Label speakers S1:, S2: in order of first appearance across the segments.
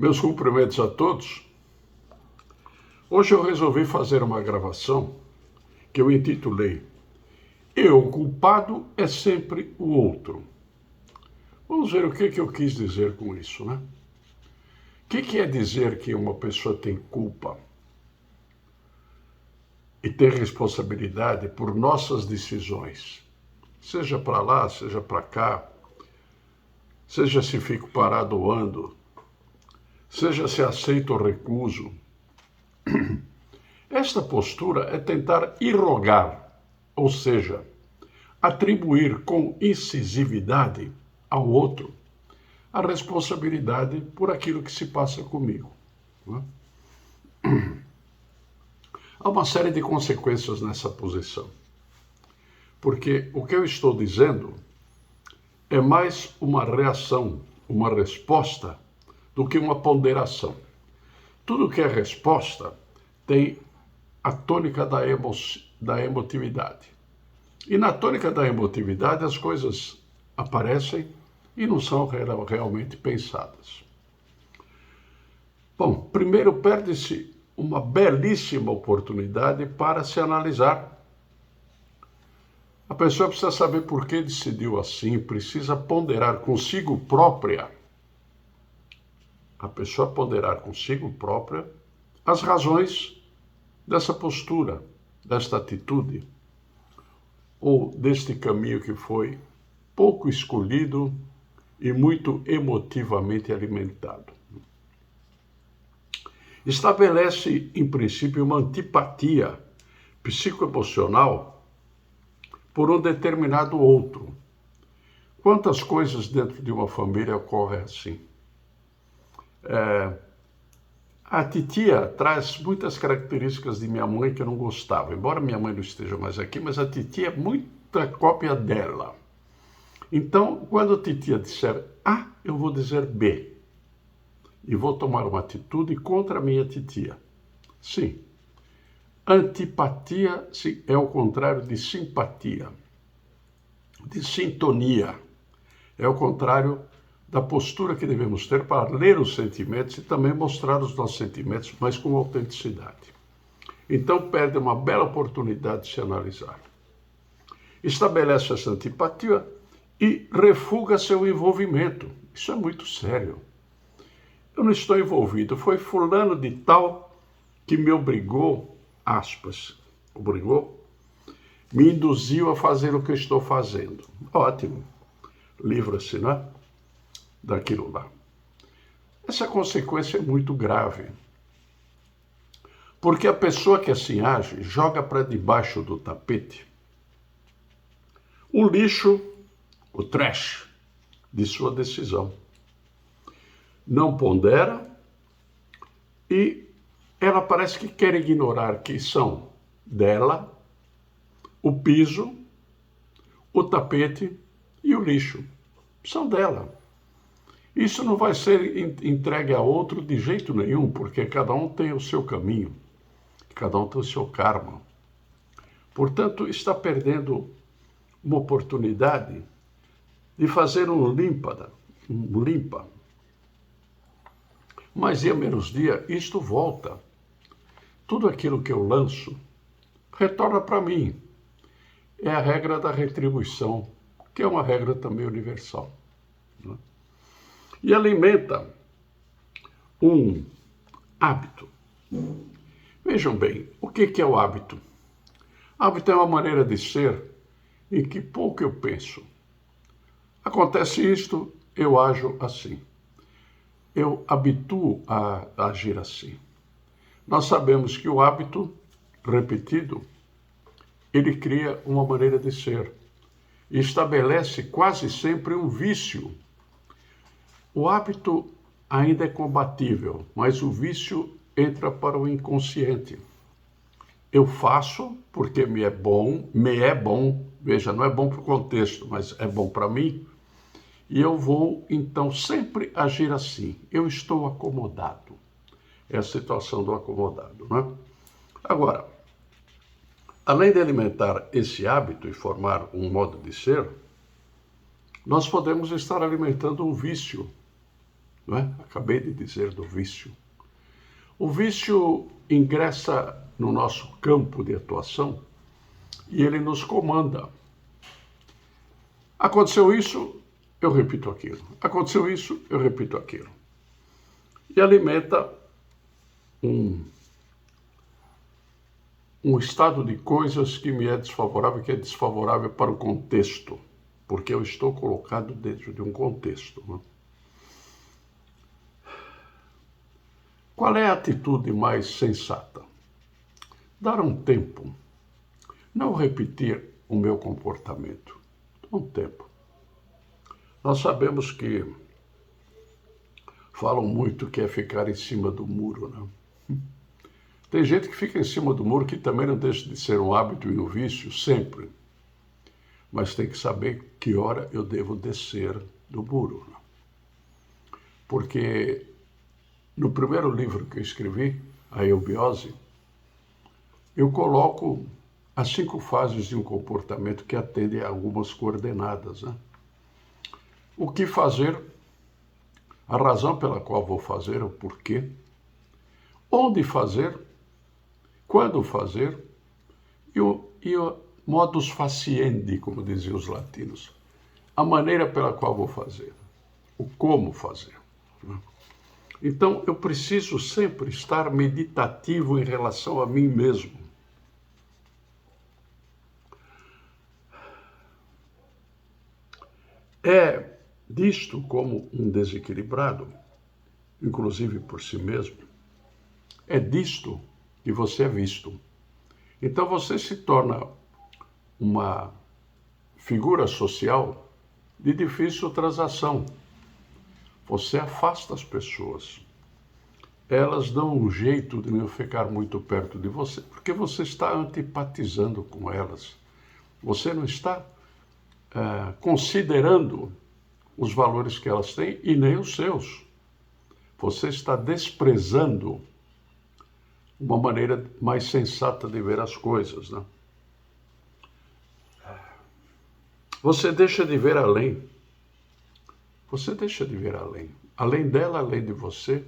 S1: Meus cumprimentos a todos. Hoje eu resolvi fazer uma gravação que eu intitulei "O culpado é sempre o outro". Vamos ver o que eu quis dizer com isso, né? O que é dizer que uma pessoa tem culpa e tem responsabilidade por nossas decisões? Seja para lá, seja para cá, seja se fico parado ou ando, seja se aceito ou recuso. Esta postura é tentar irrogar, ou seja, atribuir com incisividade ao outro a responsabilidade por aquilo que se passa comigo. Há uma série de consequências nessa posição, porque o que eu estou dizendo é mais uma reação, uma resposta, do que uma ponderação. Tudo que é resposta tem a tônica da emotividade. E na tônica da emotividade as coisas aparecem e não são realmente pensadas. Bom, primeiro perde-se uma belíssima oportunidade para se analisar. A pessoa precisa saber por que decidiu assim, precisa ponderar consigo própria. A pessoa ponderar consigo própria as razões dessa postura, desta atitude, ou deste caminho que foi pouco escolhido e muito emotivamente alimentado. Estabelece, em princípio, uma antipatia psicoemocional por um determinado outro. Quantas coisas dentro de uma família ocorrem assim? A titia traz muitas características de minha mãe que eu não gostava, embora minha mãe não esteja mais aqui, mas a titia é muita cópia dela. Então, quando a titia disser A, eu vou dizer B. E vou tomar uma atitude contra a minha titia. Sim. Antipatia é o contrário de simpatia. De sintonia. É o contrário da postura que devemos ter para ler os sentimentos e também mostrar os nossos sentimentos, mas com autenticidade. Então perde uma bela oportunidade de se analisar. Estabelece essa antipatia e refuga seu envolvimento. Isso é muito sério. Eu não estou envolvido, foi fulano de tal que me obrigou, aspas, me induziu a fazer o que eu estou fazendo. Ótimo. Livra-se, não é? Daquilo lá. Essa consequência é muito grave. Porque a pessoa que assim age joga para debaixo do tapete o lixo, o trash de sua decisão. Não pondera e ela parece que quer ignorar que são dela o piso, o tapete e o lixo. São dela. Isso não vai ser entregue a outro de jeito nenhum, porque cada um tem o seu caminho, cada um tem o seu karma. Portanto, está perdendo uma oportunidade de fazer um limpa. Mas dia menos dia, isto volta. Tudo aquilo que eu lanço retorna para mim. É a regra da retribuição, que é uma regra também universal. E alimenta um hábito. Vejam bem, o que é o hábito? Hábito é uma maneira de ser em que pouco eu penso. Acontece isto, eu ajo assim. Eu habituo a agir assim. Nós sabemos que o hábito repetido, ele cria uma maneira de ser e estabelece quase sempre um vício. O hábito ainda é combatível, mas o vício entra para o inconsciente. Eu faço porque me é bom, veja, não é bom para o contexto, mas é bom para mim, e eu vou, então, sempre agir assim. Eu estou acomodado. É a situação do acomodado, não é? Agora, além de alimentar esse hábito e formar um modo de ser, nós podemos estar alimentando um vício. não é? Acabei de dizer do vício. O vício ingressa no nosso campo de atuação e ele nos comanda. Aconteceu isso, eu repito aquilo. Aconteceu isso, eu repito aquilo. E alimenta um estado de coisas que me é desfavorável, que é desfavorável para o contexto, porque eu estou colocado dentro de um contexto. Né? Qual é a atitude mais sensata? Dar um tempo. Não repetir o meu comportamento. Dar um tempo. Nós sabemos que falam muito que é ficar em cima do muro, né? Tem gente que fica em cima do muro que também não deixa de ser um hábito e um vício, sempre. Mas tem que saber que hora eu devo descer do muro. Né? Porque no primeiro livro que eu escrevi, A Eubiose, eu coloco as 5 fases de um comportamento que atendem a algumas coordenadas. Né? O que fazer, a razão pela qual vou fazer, o porquê, onde fazer, quando fazer e o modus faciendi, como diziam os latinos, a maneira pela qual vou fazer, o como fazer. Então, eu preciso sempre estar meditativo em relação a mim mesmo. É visto como um desequilibrado, inclusive por si mesmo. É disto que você é visto. Então você se torna uma figura social de difícil transação. Você afasta as pessoas. Elas dão um jeito de não ficar muito perto de você, porque você está antipatizando com elas. Você não está considerando os valores que elas têm e nem os seus. Você está desprezando uma maneira mais sensata de ver as coisas, né? Você deixa de ver além. Você deixa de ver além. Além dela, além de você,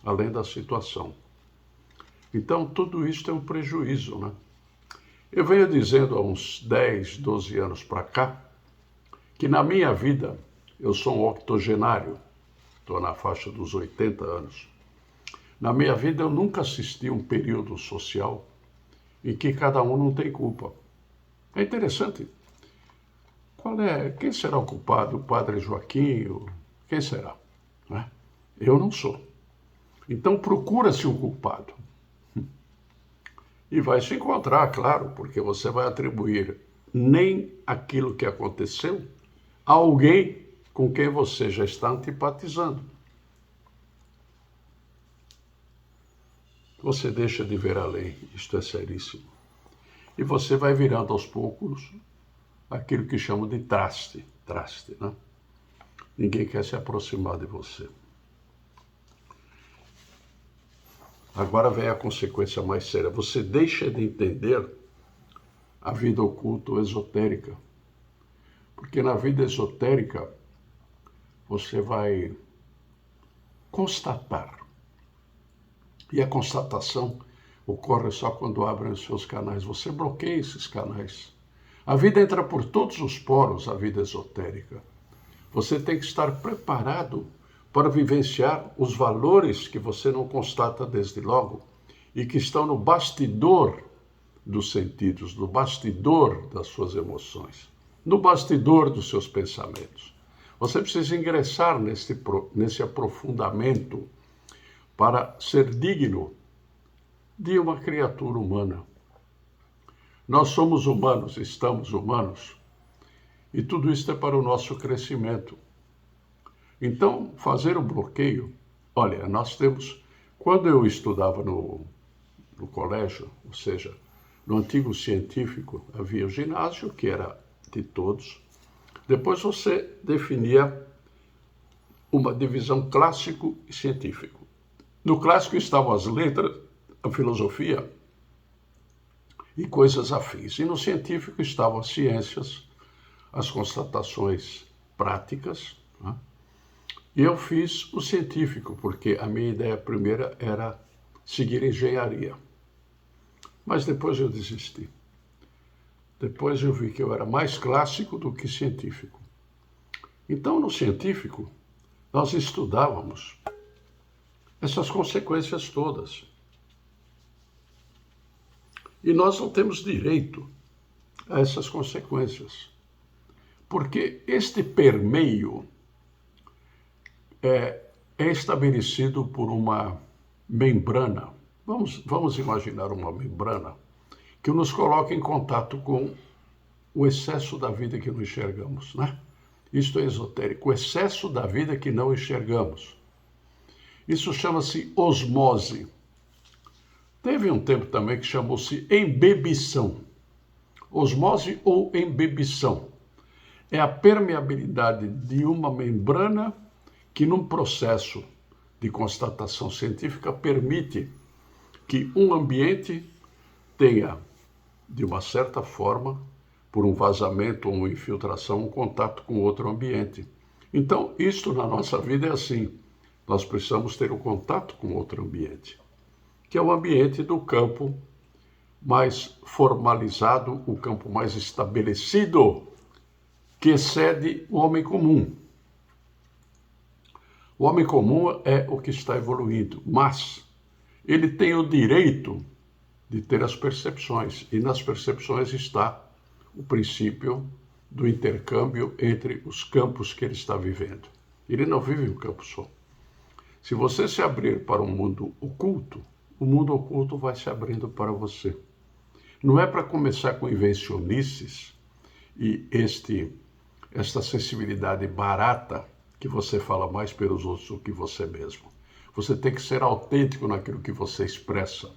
S1: além da situação. Então, tudo isso é um prejuízo, né? Eu venho dizendo há uns 10, 12 anos para cá, que na minha vida, eu sou um octogenário, estou na faixa dos 80 anos. Na minha vida, eu nunca assisti um período social em que cada um não tem culpa. É interessante. Quem será o culpado? O padre Joaquim? Quem será? Né? Eu não sou. Então procura-se um culpado. E vai se encontrar, claro, porque você vai atribuir nem aquilo que aconteceu a alguém com quem você já está antipatizando. Você deixa de ver além, isto é seríssimo. E você vai virando aos poucos aquilo que chamam de traste, né? Ninguém quer se aproximar de você. Agora vem a consequência mais séria. Você deixa de entender a vida oculta ou esotérica. Porque na vida esotérica, você vai constatar. E a constatação ocorre só quando abrem os seus canais. Você bloqueia esses canais. A vida entra por todos os poros, a vida esotérica. Você tem que estar preparado para vivenciar os valores que você não constata desde logo e que estão no bastidor dos sentidos, no bastidor das suas emoções, no bastidor dos seus pensamentos. Você precisa ingressar nesse aprofundamento para ser digno de uma criatura humana. Nós somos humanos, estamos humanos, e tudo isso é para o nosso crescimento. Então, fazer o bloqueio, olha, nós temos, quando eu estudava no colégio, ou seja, no antigo científico, havia o ginásio, que era de todos, depois você definia uma divisão clássico e científico. No clássico estavam as letras, a filosofia e coisas afins. E no científico estavam as ciências, as constatações práticas, né? E eu fiz o científico, porque a minha ideia primeira era seguir engenharia. Mas depois eu desisti. Depois eu vi que eu era mais clássico do que científico. Então, no científico, nós estudávamos essas consequências todas. E nós não temos direito a essas consequências. Porque este permeio é estabelecido por uma membrana. Vamos imaginar uma membrana que nos coloca em contato com o excesso da vida que não enxergamos, né? Isto é esotérico, o excesso da vida que não enxergamos. Isso chama-se osmose. Teve um tempo também que chamou-se embebição. Osmose ou embebição é a permeabilidade de uma membrana que, num processo de constatação científica, permite que um ambiente tenha, de uma certa forma, por um vazamento ou uma infiltração, um contato com outro ambiente. Então, isto na nossa vida é assim. Nós precisamos ter um contato com outro ambiente, que é o ambiente do campo mais formalizado, o campo mais estabelecido, que excede o homem comum. O homem comum é o que está evoluindo, mas ele tem o direito de ter as percepções, e nas percepções está o princípio do intercâmbio entre os campos que ele está vivendo. Ele não vive um campo só. Se você se abrir para um mundo oculto, o mundo oculto vai se abrindo para você. Não é para começar com invencionices e esta sensibilidade barata que você fala mais pelos outros do que você mesmo. Você tem que ser autêntico naquilo que você expressa.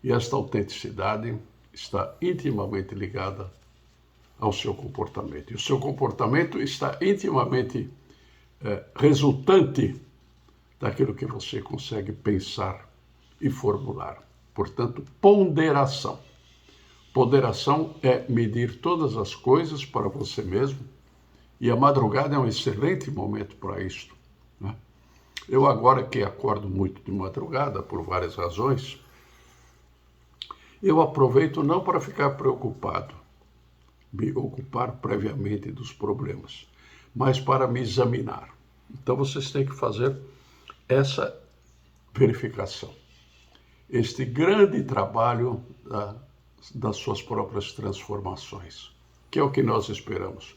S1: E esta autenticidade está intimamente ligada ao seu comportamento. E o seu comportamento está intimamente resultante daquilo que você consegue pensar e formular. Portanto, ponderação. Ponderação é medir todas as coisas para você mesmo, e a madrugada é um excelente momento para isto, né? Eu agora que acordo muito de madrugada, por várias razões, eu aproveito não para ficar preocupado, me ocupar previamente dos problemas, mas para me examinar. Então vocês têm que fazer essa verificação, este grande trabalho das suas próprias transformações, que é o que nós esperamos.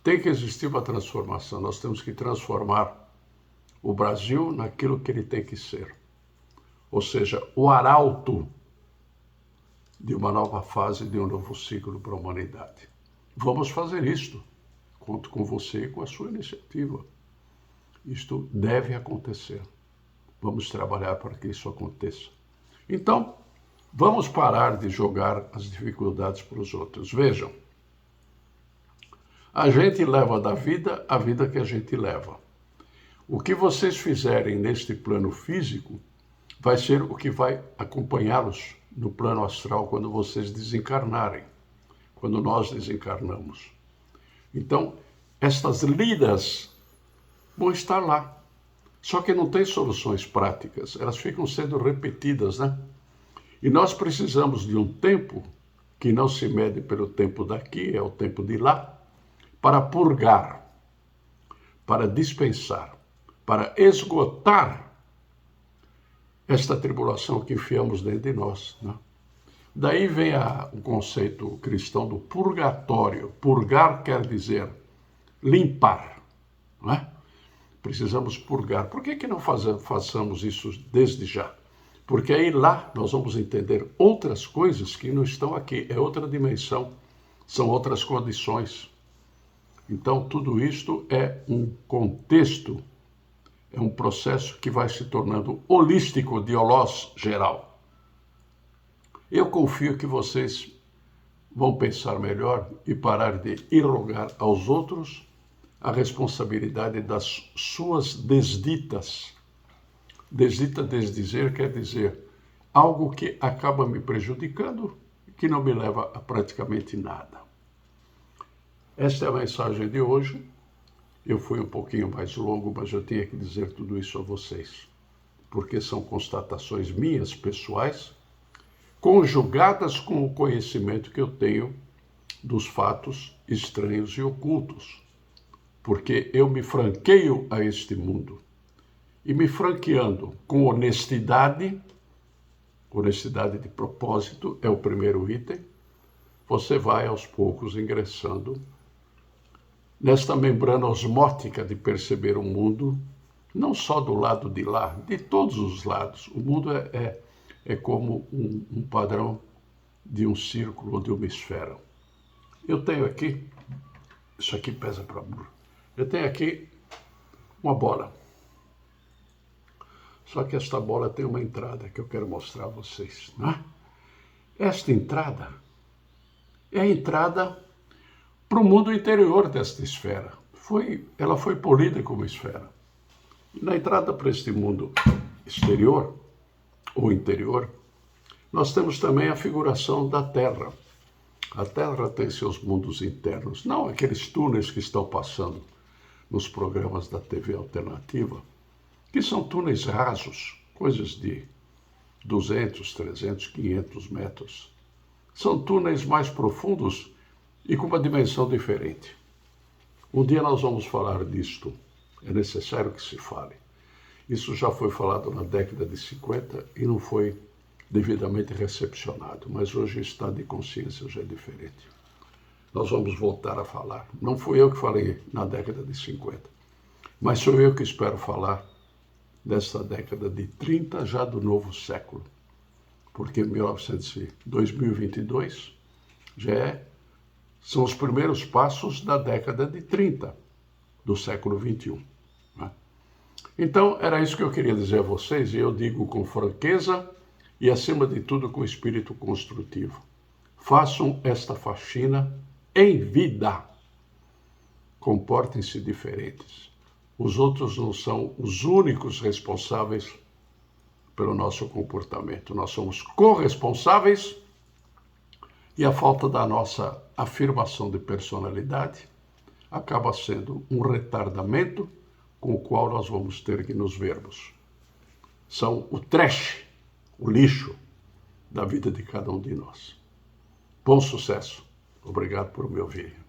S1: Tem que existir uma transformação, nós temos que transformar o Brasil naquilo que ele tem que ser, ou seja, o arauto de uma nova fase, de um novo ciclo para a humanidade. Vamos fazer isto. Conto com você e com a sua iniciativa. Isto deve acontecer. Vamos trabalhar para que isso aconteça. Então, vamos parar de jogar as dificuldades para os outros. Vejam, a gente leva da vida a vida que a gente leva. O que vocês fizerem neste plano físico vai ser o que vai acompanhá-los no plano astral quando vocês desencarnarem, quando nós desencarnamos. Então, estas lidas vão estar lá. Só que não tem soluções práticas, elas ficam sendo repetidas, né? E nós precisamos de um tempo que não se mede pelo tempo daqui, é o tempo de lá, para purgar, para dispensar, para esgotar esta tribulação que enfiamos dentro de nós, né? Daí vem o conceito cristão do purgatório. Purgar quer dizer limpar, não é? Precisamos purgar. Por que não façamos isso desde já? Porque aí lá nós vamos entender outras coisas que não estão aqui. É outra dimensão, são outras condições. Então tudo isto é um contexto, é um processo que vai se tornando holístico, de holós geral. Eu confio que vocês vão pensar melhor e parar de irrogar aos outros a responsabilidade das suas desditas. Desdita, desdizer, quer dizer algo que acaba me prejudicando e que não me leva a praticamente nada. Esta é a mensagem de hoje. Eu fui um pouquinho mais longo, mas eu tinha que dizer tudo isso a vocês, porque são constatações minhas, pessoais, conjugadas com o conhecimento que eu tenho dos fatos estranhos e ocultos, porque eu me franqueio a este mundo. E me franqueando com honestidade de propósito é o primeiro item, você vai aos poucos ingressando nesta membrana osmótica de perceber o mundo, não só do lado de lá, de todos os lados. O mundo é como um padrão de um círculo ou de uma esfera. Eu tenho aqui, isso aqui pesa para burro, eu tenho aqui uma bola. Só que esta bola tem uma entrada que eu quero mostrar a vocês, né? Esta entrada é a entrada para o mundo interior desta esfera. Ela foi polida como esfera. E na entrada para este mundo exterior, ou interior, nós temos também a figuração da Terra. A Terra tem seus mundos internos, não aqueles túneis que estão passando nos programas da TV alternativa, que são túneis rasos, coisas de 200, 300, 500 metros. São túneis mais profundos e com uma dimensão diferente. Um dia nós vamos falar disto. É necessário que se fale. Isso já foi falado na década de 50 e não foi devidamente recepcionado, mas hoje o estado de consciência já é diferente. Nós vamos voltar a falar. Não fui eu que falei na década de 50, mas sou eu que espero falar desta década de 30, já do novo século, porque 2022 são os primeiros passos da década de 30, do século 21. Né? Então, era isso que eu queria dizer a vocês, e eu digo com franqueza e, acima de tudo, com espírito construtivo. Façam esta faxina em vida. Comportem-se diferentes. Os outros não são os únicos responsáveis pelo nosso comportamento. Nós somos corresponsáveis e a falta da nossa afirmação de personalidade acaba sendo um retardamento com o qual nós vamos ter que nos vermos. São o trash, o lixo da vida de cada um de nós. Bom sucesso. Obrigado por me ouvir.